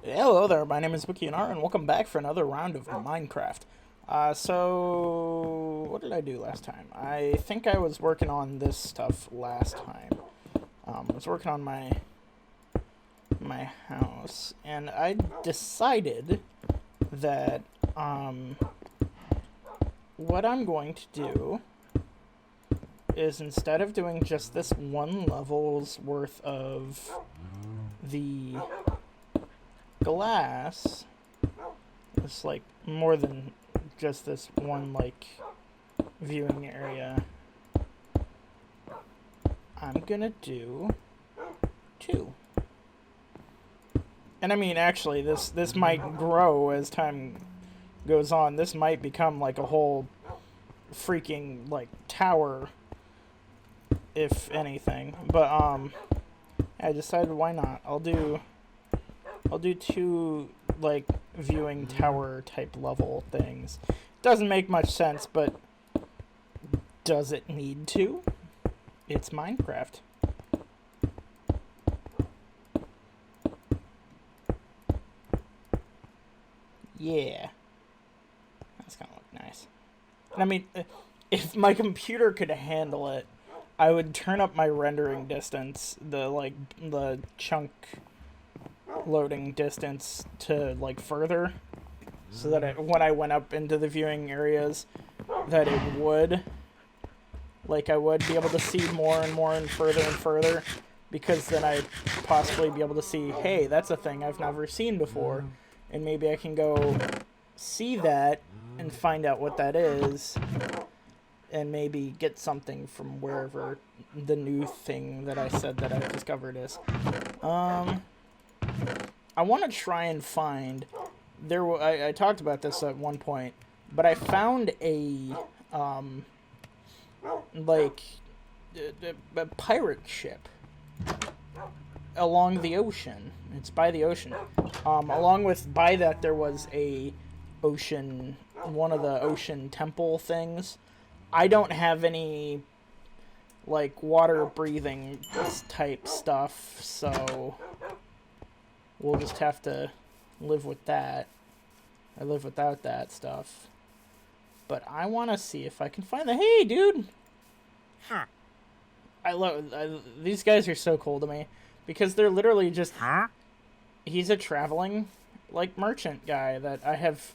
Hello there, my name is WikiNR, and welcome back for another round of Minecraft. So what did I do last time? I think I was working on this stuff last time. I was working on my house, and I decided that what I'm going to do is, instead of doing just this one level's worth of the glass, it's like more than just this one like viewing area, I'm gonna do two. And I mean, actually, this might grow as time goes on. This might become like a whole freaking like tower, if anything. But I decided, why not? I'll do two like viewing tower type level things. Doesn't make much sense, but does it need to? It's Minecraft. Yeah. That's gonna look nice. And I mean, if my computer could handle it, I would turn up my rendering distance, the chunk loading distance, to like further, so that when I went up into the viewing areas, that it would, like, I would be able to see more and more and further, because then I'd possibly be able to see, hey, that's a thing I've never seen before, and maybe I can go see that and find out what that is, and maybe get something from wherever the new thing that I said that I discovered is. I want to try and find, I talked about this at one point, but I found a pirate ship along the ocean. It's by the ocean. Along with, by that, there was one of the ocean temple things. I don't have any like water breathing type stuff, so we'll just have to live with that. I live without that stuff. But I want to see if I can find the... Hey, dude! Huh. These guys are so cool to me, because they're literally just... Huh? He's a traveling, like, merchant guy that I have...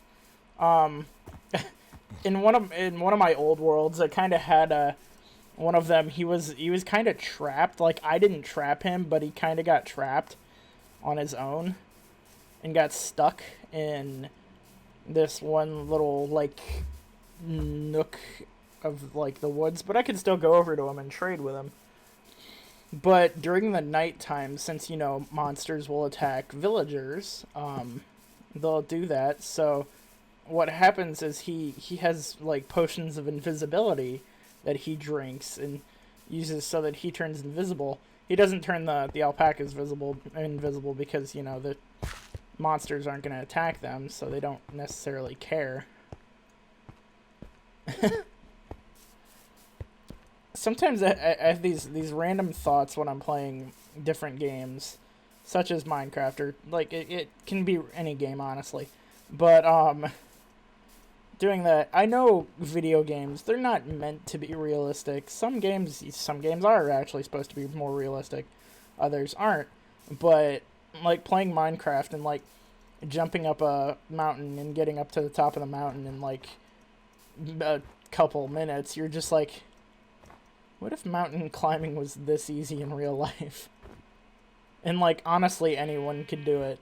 in one of my old worlds, I kind of had one of them. He was kind of trapped. Like, I didn't trap him, but he kind of got trapped on his own and got stuck in this one little like nook of like the woods. But I could still go over to him and trade with him. But during the nighttime, since, you know, monsters will attack villagers, they'll do that. So what happens is he has like potions of invisibility that he drinks and uses so that he turns invisible. He doesn't turn the alpacas invisible because, you know, the monsters aren't going to attack them, so they don't necessarily care. Sometimes I have these random thoughts when I'm playing different games, such as Minecraft, or like it can be any game, honestly. But doing that, I know video games, they're not meant to be realistic. Some games are actually supposed to be more realistic, others aren't. But like playing Minecraft and like jumping up a mountain and getting up to the top of the mountain in like a couple minutes, you're just like, what if mountain climbing was this easy in real life? And like, honestly, anyone could do it.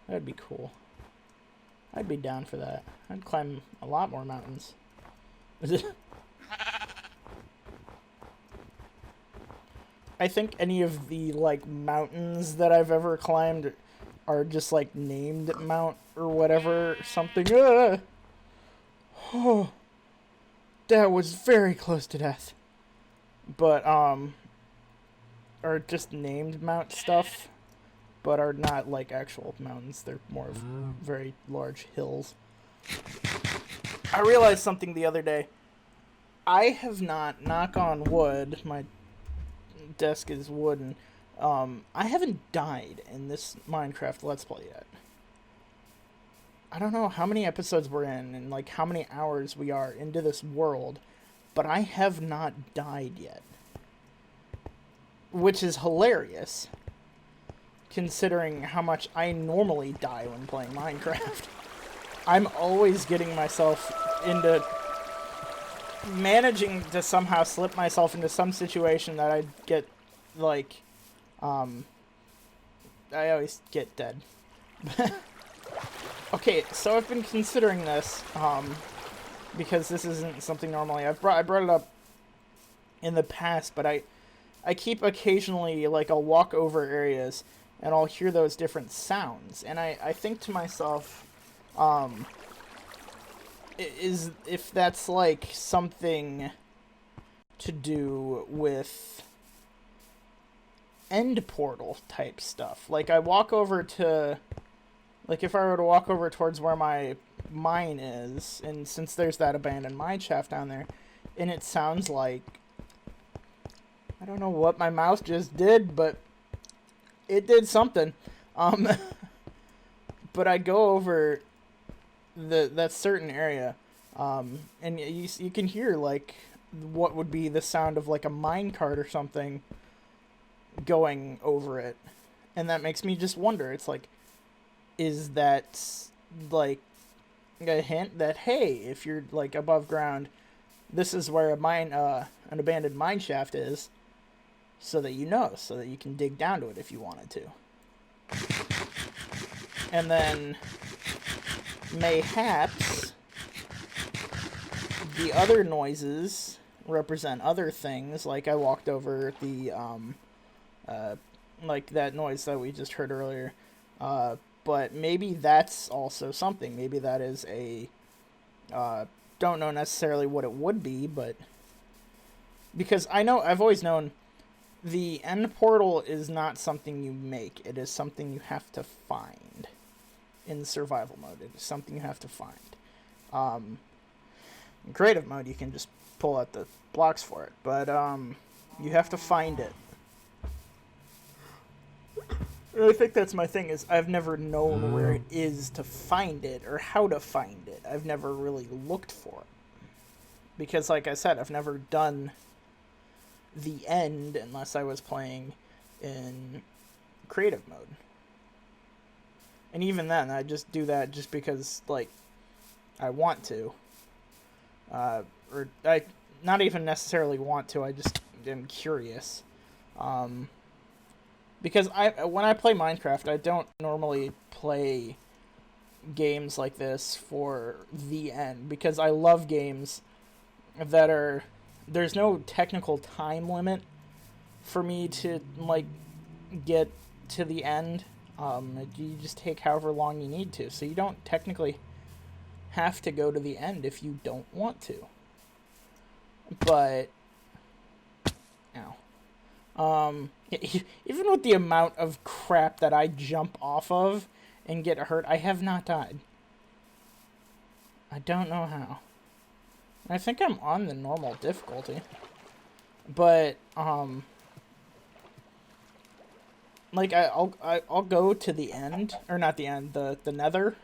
That'd be cool. I'd be down for that. I'd climb a lot more mountains. I think any of the like mountains that I've ever climbed are just like named Mount or whatever, something. Oh, that was very close to death. But are just named Mount stuff, but are not like actual mountains. They're more of very large hills. I realized something the other day. I have not, knock on wood, my desk is wooden, I haven't died in this Minecraft Let's Play yet. I don't know how many episodes we're in and like how many hours we are into this world, but I have not died yet. Which is hilarious, considering how much I normally die when playing Minecraft. I'm always getting myself into managing to somehow slip myself into some situation that I get, like, I always get dead. Okay, so I've been considering this, because this isn't something normally I brought it up in the past, but I keep occasionally, like, I'll walk over areas and I'll hear those different sounds, and I think to myself, is if that's like something to do with end portal type stuff. Like I walk over to, like if I were to walk over towards where my mine is, and since there's that abandoned mine shaft down there, and it sounds like, I don't know what my mouse just did, but it did something. But I go over that certain area, and you can hear like what would be the sound of like a minecart or something going over it, and that makes me just wonder. It's like, is that like a hint that hey, if you're like above ground, this is where an abandoned mine shaft is, so that you know, so that you can dig down to it if you wanted to. And then mayhaps the other noises represent other things, like I walked over the like that noise that we just heard earlier, but maybe that's also something. Maybe that is a don't know necessarily what it would be, but because I've always known the end portal is not something you make, it is something you have to find. In survival mode, it is something you have to find. In creative mode, you can just pull out the blocks for it, but you have to find it. I think that's my thing, is I've never known where it is to find it or how to find it. I've never really looked for it. Because like I said, I've never done the end unless I was playing in creative mode. And even then, I just do that just because, like, I want to. Or I not even necessarily want to, I just am curious. Because when I play Minecraft, I don't normally play games like this for the end. Because I love games that are... There's no technical time limit for me to, like, get to the end. You just take however long you need to, so you don't technically have to go to the end if you don't want to. But, even with the amount of crap that I jump off of and get hurt, I have not died. I don't know how. I think I'm on the normal difficulty, but, like, I'll go to the end, or not the end, the nether.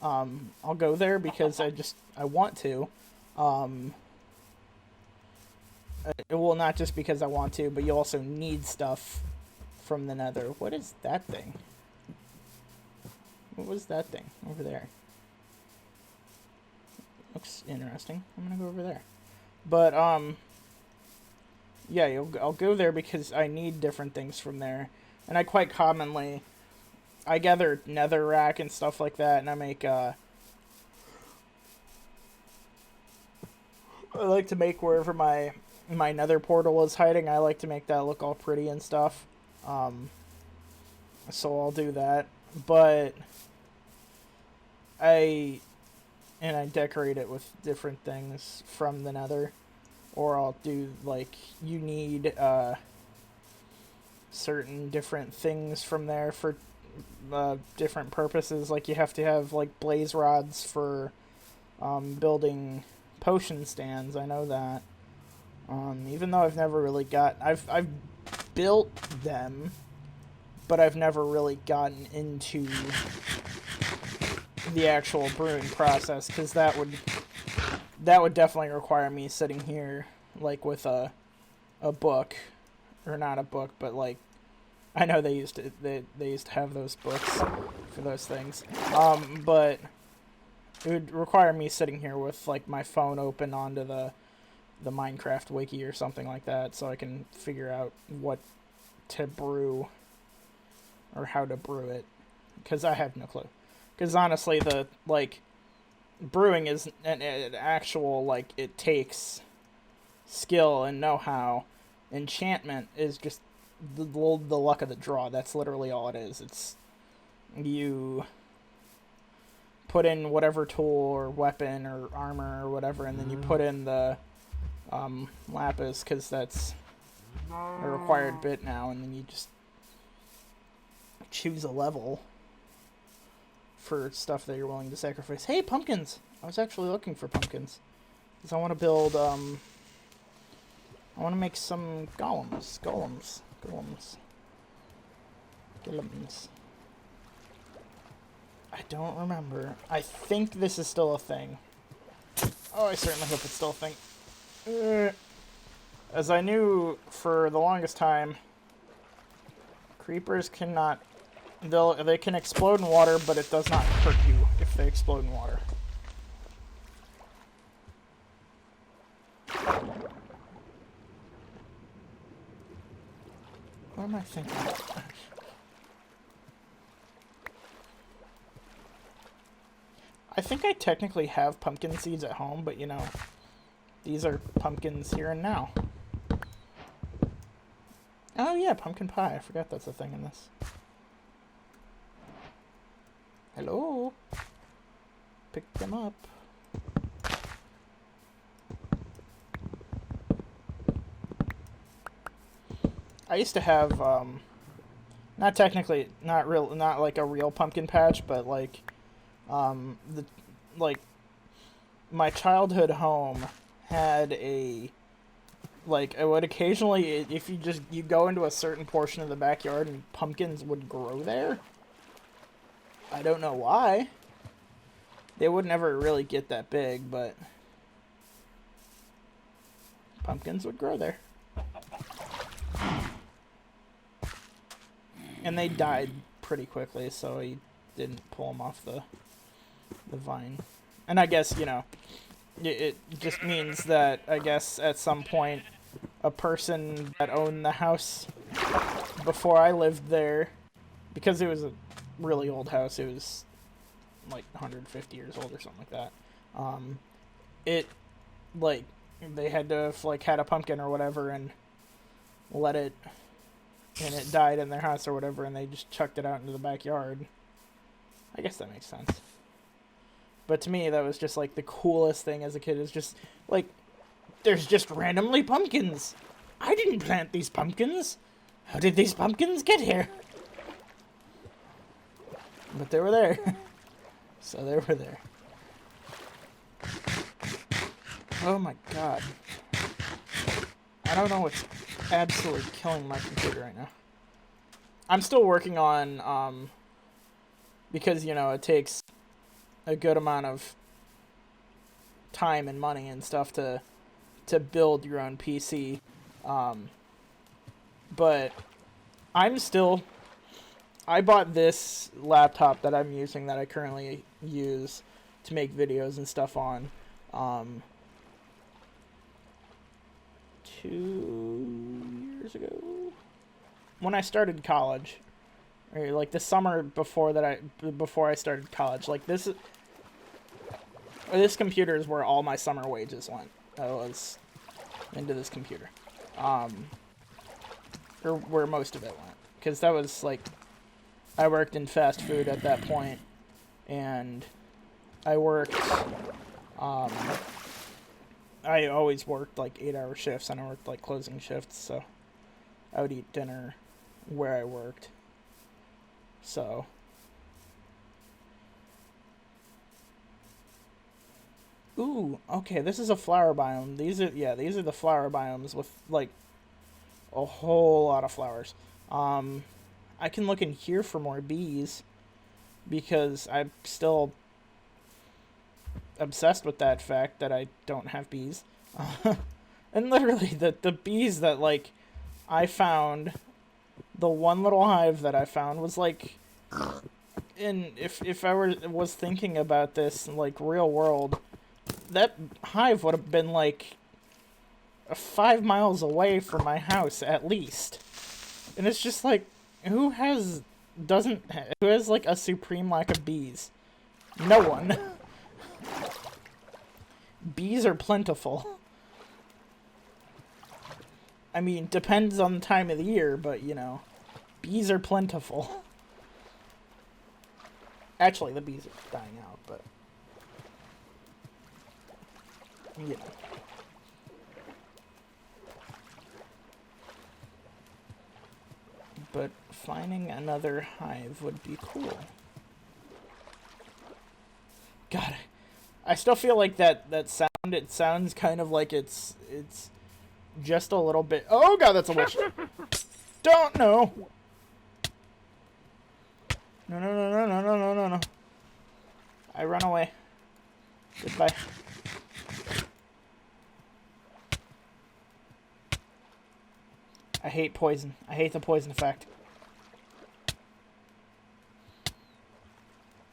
I'll go there because I want to. Well, not just because I want to, but you also need stuff from the nether. What is that thing? What was that thing over there? Looks interesting. I'm gonna go over there. But, yeah, I'll go there because I need different things from there. And I quite commonly... I gather netherrack and stuff like that, and I make, I like to make wherever my nether portal is hiding, I like to make that look all pretty and stuff. So I'll do that. But I decorate it with different things from the nether. Or I'll do, like, you need certain different things from there for different purposes. Like, you have to have, like, blaze rods for building potion stands. I know that. Even though I've never really got... I've built them, but I've never really gotten into the actual brewing process, because that would definitely require me sitting here like with a book, or not a book, but like, I know they used to have those books for those things, but it would require me sitting here with like my phone open onto the Minecraft wiki or something like that, so I can figure out what to brew or how to brew it, because I have no clue. Because honestly, the like brewing is an actual, like, it takes skill and know-how. Enchantment is just the luck of the draw. That's literally all it is. It's you put in whatever tool or weapon or armor or whatever, and then you put in the lapis, because that's a required bit now, and then you just choose a level for stuff that you're willing to sacrifice. Hey, pumpkins! I was actually looking for pumpkins, because I want to build, I want to make some golems. I don't remember. I think this is still a thing. Oh, I certainly hope it's still a thing. As I knew for the longest time, creepers cannot... They can explode in water, but it does not hurt you if they explode in water. What am I thinking? I think I technically have pumpkin seeds at home, but you know, these are pumpkins here and now. Oh yeah, pumpkin pie. I forgot that's a thing in this. Hello? Pick them up. I used to have, not technically, not like a real pumpkin patch, but like, my childhood home had a, like, I would occasionally, if you go into a certain portion of the backyard and pumpkins would grow there. I don't know why. They would never really get that big, but pumpkins would grow there. And they died pretty quickly, so he didn't pull them off the vine. And I guess, you know, it just means that, I guess, at some point, a person that owned the house before I lived there, because it was a really old house, it was like 150 years old or something like that, it, like, they had to have, like, had a pumpkin or whatever and let it, and it died in their house or whatever, and they just chucked it out into the backyard. I guess that makes sense. But to me, that was just, like, the coolest thing as a kid. Is just, like, there's just randomly pumpkins. I didn't plant these pumpkins. How did these pumpkins get here? But they were there. So they were there. Oh my god. I don't know what's absolutely killing my computer right now. I'm still working on, because, you know, it takes a good amount of time and money and stuff to build your own PC. But I bought this laptop that I'm using, that I currently use to make videos and stuff on, 2 years ago, when I started college, or like the summer before I started college. Like, this computer is where all my summer wages went. I was into this computer, or where most of it went, because that was like, I worked in fast food at that point, and I worked, I always worked like 8-hour shifts, and I worked like closing shifts, so I would eat dinner where I worked. So ooh, okay, this is a flower biome. These are the flower biomes with like a whole lot of flowers. I can look in here for more bees because I'm still obsessed with that fact that I don't have bees. And literally, the bees that, like, I found, the one little hive that I found was, like, if I was thinking about this, like, real world, that hive would have been, like, 5 miles away from my house, at least. And it's just, like, who has, like, a supreme lack of bees? No one. Bees are plentiful. I mean, depends on the time of the year, but, you know, bees are plentiful. Actually, the bees are dying out, but, you know. But finding another hive would be cool. God, I still feel like that sound, it sounds kind of like it's just a little bit... Oh god, that's a witch! Don't know! No, no, no, no, no, no, no, no, no. I run away. Goodbye. I hate poison. I hate the poison effect.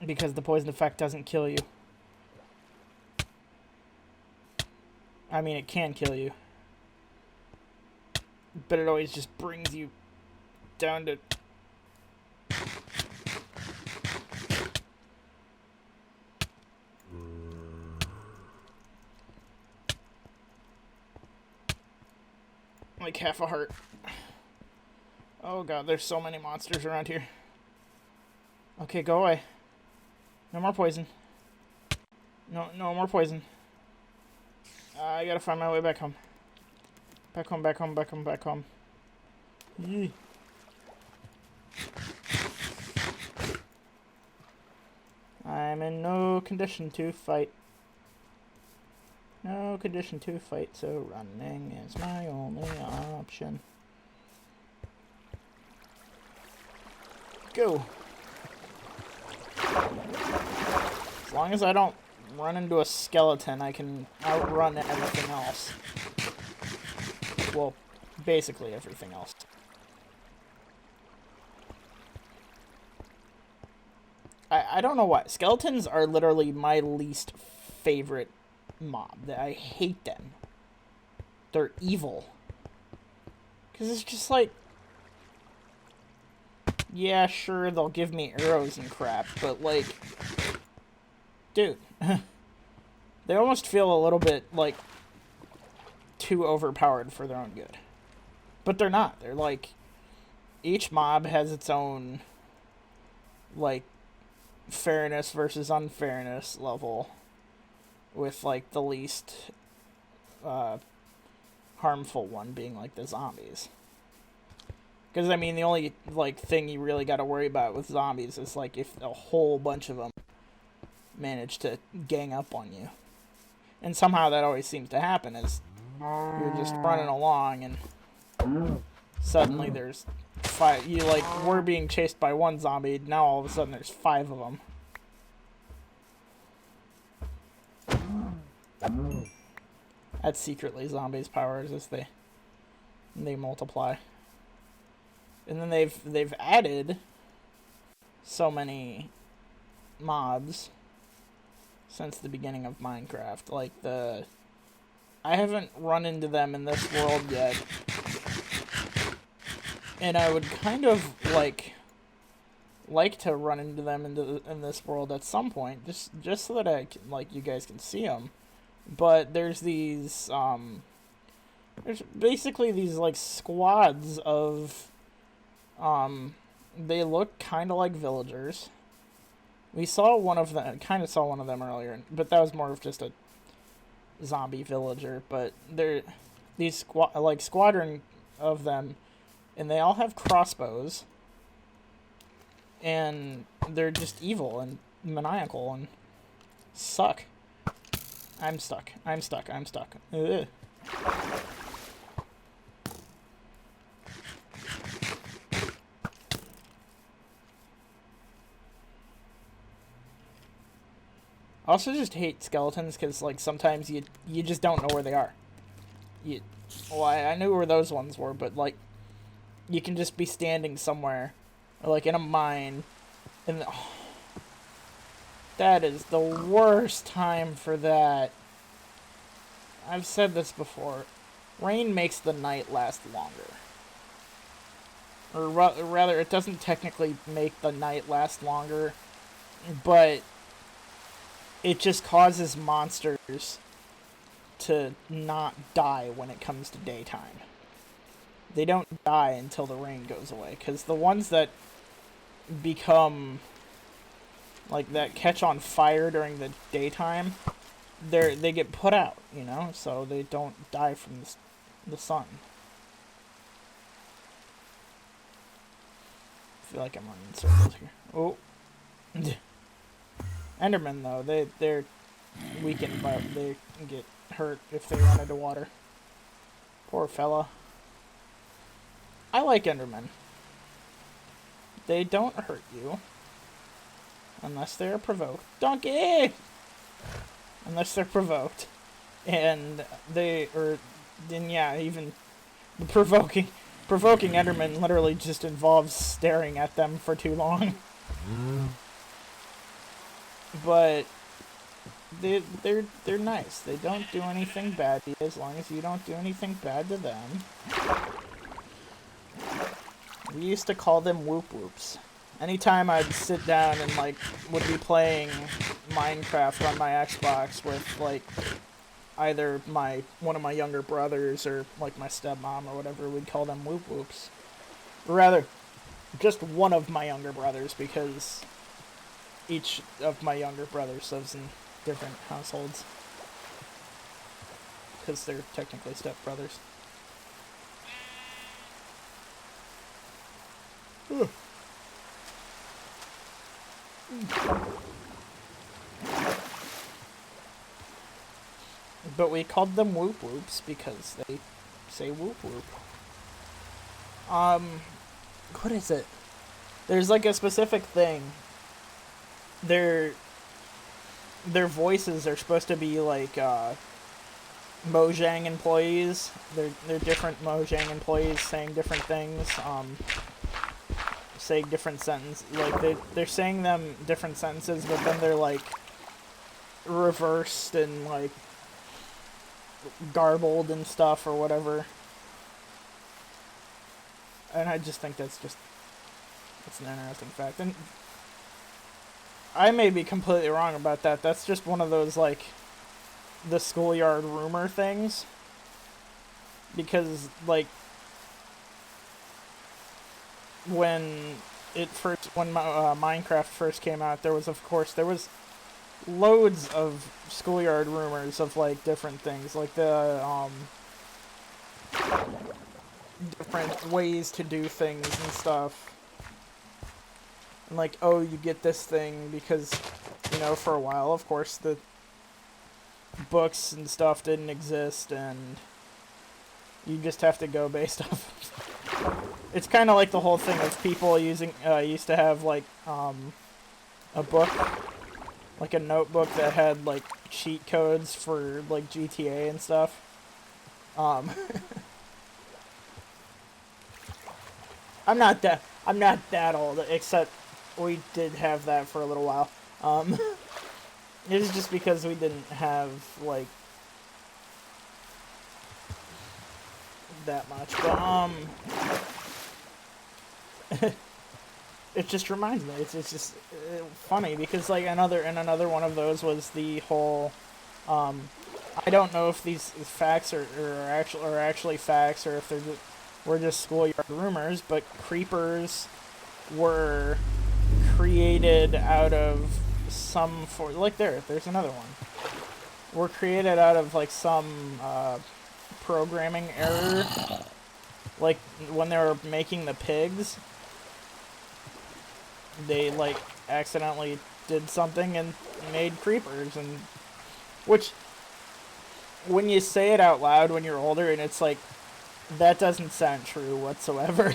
Because the poison effect doesn't kill you. I mean, it can kill you. But it always just brings you down to... like half a heart. Oh god, there's so many monsters around here. Okay, go away. No more poison. No more poison. I gotta find my way back home. Back home, back home, back home, back home. Yee. I'm in no condition to fight. No condition to fight, so running is my only option. Go! As long as I don't run into a skeleton, I can outrun everything else. Well, basically everything else. I don't know why. Skeletons are literally my least favorite mob. I hate them. They're evil. Because it's just like... yeah, sure, they'll give me arrows and crap, but like... dude. They almost feel a little bit, like, too overpowered for their own good. But they're not. They're like... each mob has its own, like, fairness versus unfairness level. With, like, the least harmful one being, like, the zombies. Because, I mean, the only, like, thing you really got to worry about with zombies is, like, if a whole bunch of them manage to gang up on you. And somehow that always seems to happen, is you're just running along and suddenly there's 5... you, like, were being chased by one zombie, now all of a sudden there's 5 of them. That's secretly zombies' powers, as they multiply. And then they've added so many mobs since the beginning of Minecraft. Like I haven't run into them in this world yet, and I would kind of like to run into them in this world at some point, just so that I can, like, you guys can see them. But there's these there's basically these, like, squads of they look kind of like villagers. We saw one of them, kind of saw one of them earlier, but that was more of just a zombie villager. But they're these squadron of them, and they all have crossbows, and they're just evil and maniacal and suck. I'm stuck. I'm stuck. I'm stuck. Ugh. I also just hate skeletons because, like, sometimes you just don't know where they are. Well, I knew where those ones were, but, like, you can just be standing somewhere, or, like, in a mine, and that is the worst time for that. I've said this before. Rain makes the night last longer. Or rather, it doesn't technically make the night last longer, but it just causes monsters to not die when it comes to daytime. They don't die until the rain goes away, because the ones that become, like, that catch on fire during the daytime, they get put out, you know, so they don't die from the sun. I feel like I'm running in circles here. Oh. Endermen, though, they're weakened, but they get hurt if they run into water. Poor fella. I like Endermen. They don't hurt you. Unless they're provoked. Donkey! Unless they're provoked. And then yeah, even the provoking Enderman literally just involves staring at them for too long. But they're nice. They don't do anything bad to you as long as you don't do anything bad to them. We used to call them whoop whoops. Anytime I'd sit down and, like, would be playing Minecraft on my Xbox with, like, either one of my younger brothers or, like, my stepmom or whatever, we'd call them whoop whoops. Or rather, just one of my younger brothers, because each of my younger brothers lives in different households. Because they're technically stepbrothers. Ugh. But we called them whoop whoops because they say whoop whoop. What is it? There's, like, a specific thing. Their voices are supposed to be like Mojang employees. They're different Mojang employees saying different things. Saying different sentences. Like, they're saying them different sentences, but then they're, like, reversed and, like, garbled and stuff or whatever. And I just think that's an interesting fact. And I may be completely wrong about that. That's just one of those, like, the schoolyard rumor things. Because, like, when Minecraft first came out, there was loads of schoolyard rumors of, like, different things, like the different ways to do things and stuff. And, like, oh, you get this thing because, you know, for a while, of course, the books and stuff didn't exist, and you just have to go based off. It's kind of like the whole thing of people used to have, like, a book, like a notebook that had, like, cheat codes for, like, GTA and stuff. I'm not that old, except we did have that for a little while. It was just because we didn't have, like, that much, but, it just reminds me, it's just funny, because, like, another one of those was the whole, I don't know if these facts are actually facts, or if were just schoolyard rumors, but creepers were created out of there's another one. Were created out of, like, some, programming error. Like, when they were making the pigs, they, like, accidentally did something and made creepers, and which, when you say it out loud when you're older, and it's like, that doesn't sound true whatsoever.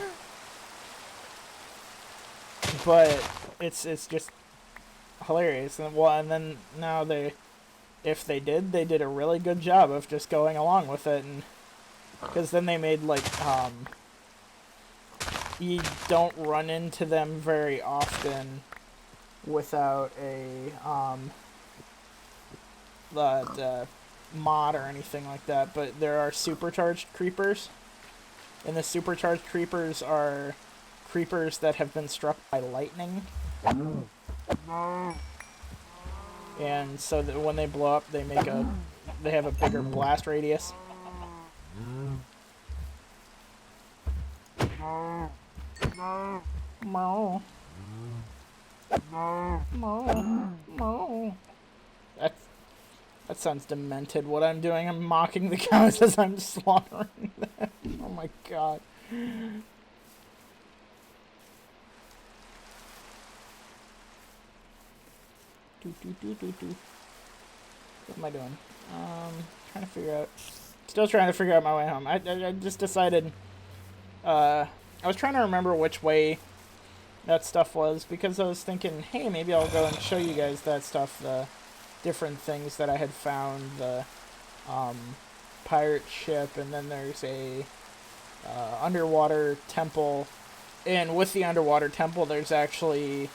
But it's just hilarious. And then now if they did a really good job of just going along with it, and because then they made like you don't run into them very often without a the mod or anything like that, but there are supercharged creepers, and the supercharged creepers are creepers that have been struck by lightning, and so that when they blow up, they have a bigger blast radius. Mo. That sounds demented. What I'm doing, I'm mocking the cows as I'm slaughtering them. Oh my god. What am I doing? Trying to figure out. Still trying to figure out my way home. I just decided. I was trying to remember which way that stuff was, because I was thinking, hey, maybe I'll go and show you guys that stuff, the different things that I had found, the pirate ship, and then there's a underwater temple, and with the underwater temple there's actually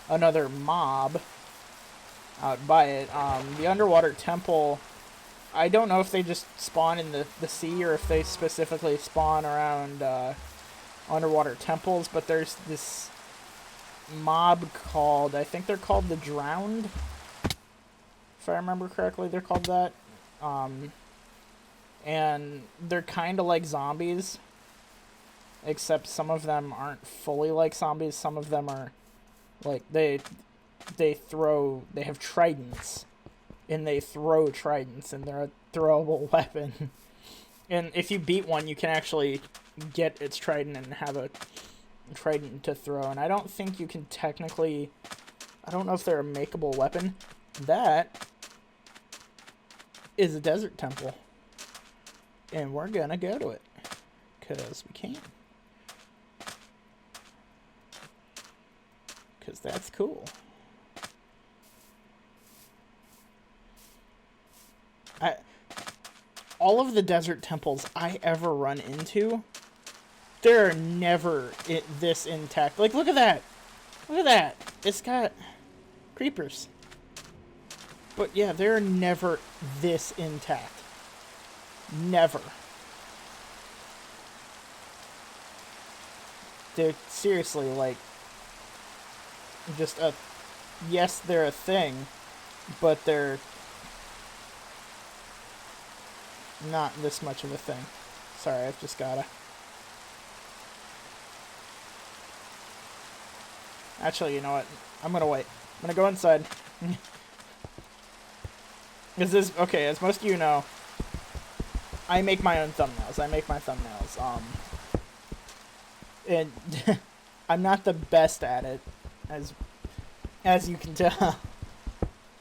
another mob out by it. The underwater temple, I don't know if they just spawn in the sea or if they specifically spawn around underwater temples, but there's this mob called, I think they're called the Drowned, if I remember correctly, they're called that. And they're kind of like zombies, except some of them aren't fully like zombies. Some of them are like they have tridents, and they throw tridents, and they're a throwable weapon. And if you beat one, you can actually get its trident and have a trident to throw. And I don't think you can technically, I don't know if they're a makeable weapon. That is a desert temple, and we're gonna go to it because we can, because that's cool. All of the desert temples I ever run into, they're never this intact. Like, look at that. Look at that. It's got creepers. But yeah, they're never this intact. Never. They're seriously, like, just a... Yes, they're a thing, but they're not this much of a thing. Sorry, I've just gotta... Actually, you know what? I'm gonna wait. I'm gonna go inside. Is this... Okay, as most of you know, I make my own thumbnails. I make my thumbnails. And I'm not the best at it, as you can tell.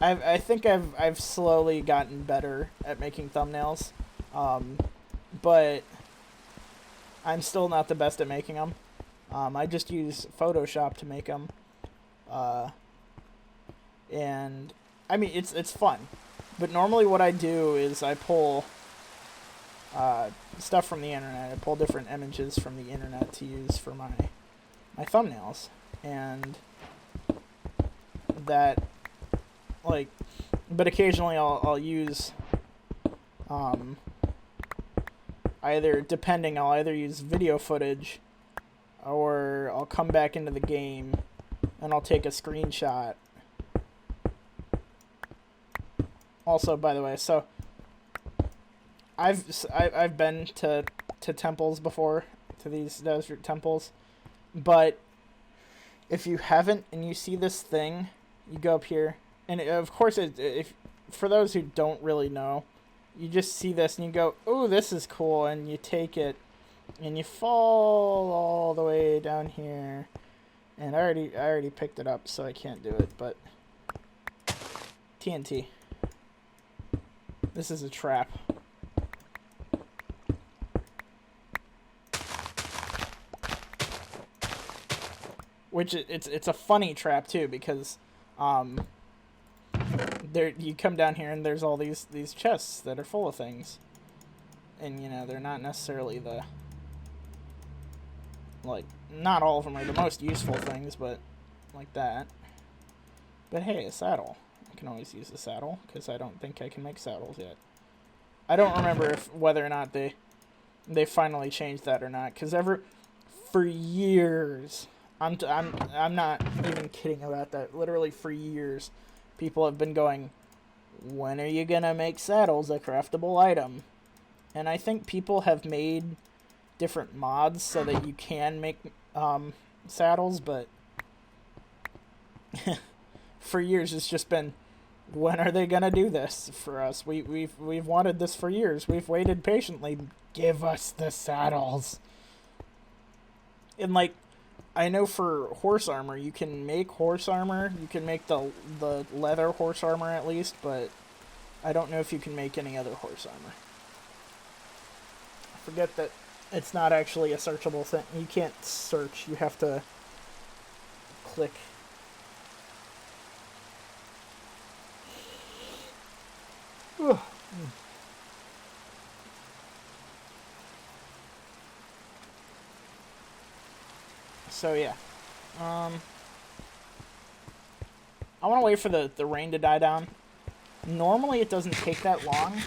I think I've slowly gotten better at making thumbnails, but I'm still not the best at making them. I just use Photoshop to make them, and I mean it's fun. But normally what I do is I pull stuff from the internet. I pull different images from the internet to use for my thumbnails, and that, like, but occasionally I'll use I'll either use video footage, or I'll come back into the game and I'll take a screenshot. Also, by the way, so I've been to temples before, to these desert temples, but if you haven't and you see this thing, you go up here, and of course, if for those who don't really know, you just see this and you go, "Oh, this is cool," and you take it, and you fall all the way down here, and I already picked it up, so I can't do it, but TNT. This is a trap. Which it's a funny trap too, because there you come down here and there's all these chests that are full of things, and they're not necessarily the, like, not all of them are the most useful things, but like that. But hey, a saddle. I can always use a saddle because I don't think I can make saddles yet. I don't remember whether or not they finally changed that or not, because for years, I'm not even kidding about that. Literally for years, people have been going, when are you gonna make saddles a craftable item? And I think people have made different mods so that you can make saddles, but for years it's just been, when are they gonna do this for us? We've wanted this for years. We've waited patiently. Give us the saddles. And like, I know for horse armor, you can make horse armor. You can make the leather horse armor at least, but I don't know if you can make any other horse armor. I forget that it's not actually a searchable thing. You can't search. You have to click. So yeah, I want to wait for the rain to die down. Normally it doesn't take that long,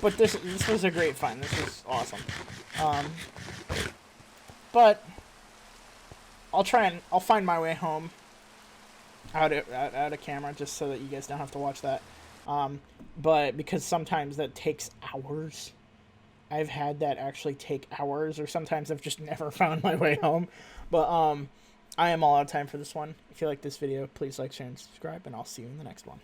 but this was a great find. This was awesome. But I'll find my way home out of camera just so that you guys don't have to watch that. But because sometimes that takes hours. I've had that actually take hours, or sometimes I've just never found my way home. But I am all out of time for this one. If you like this video, please like, share, and subscribe, and I'll see you in the next one.